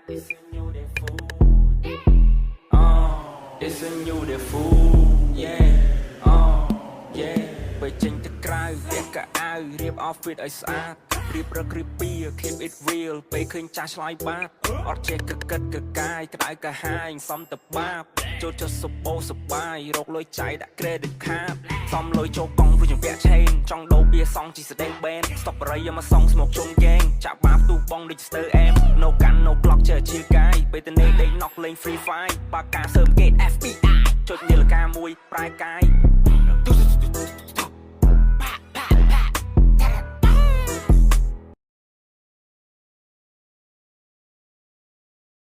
It's a new day food. It's a new day food. Yeah. Yeah. ไปចេញទៅក្រៅពាក់កៅអៅរៀប outfit ឲ្យស្អាតរៀបរករៀបពី keep it real ពេលឃើញចាស់ឆ្លើយបាតអត់ចេះកកិតកកាយក្តៅកាហាយសំតបាបចូលចុះសបោសបាយរកលុយចាយដាក់ credit card សំលុយចូលកង់ព្រោះជំពាក់ឆេងចង់ដូរបៀសងជីស្ដេងបែនស្តុបរីយកមកសងស្មុកជុំហ្គេងចាក់បាបទូបងដូចស្ទើអែម no gun no block ចេះជាកាយពេលទៅដេក knock លេង free fire បាកាសើមគេ FBI ចុចនាឡិកាមួយប្រែកាយ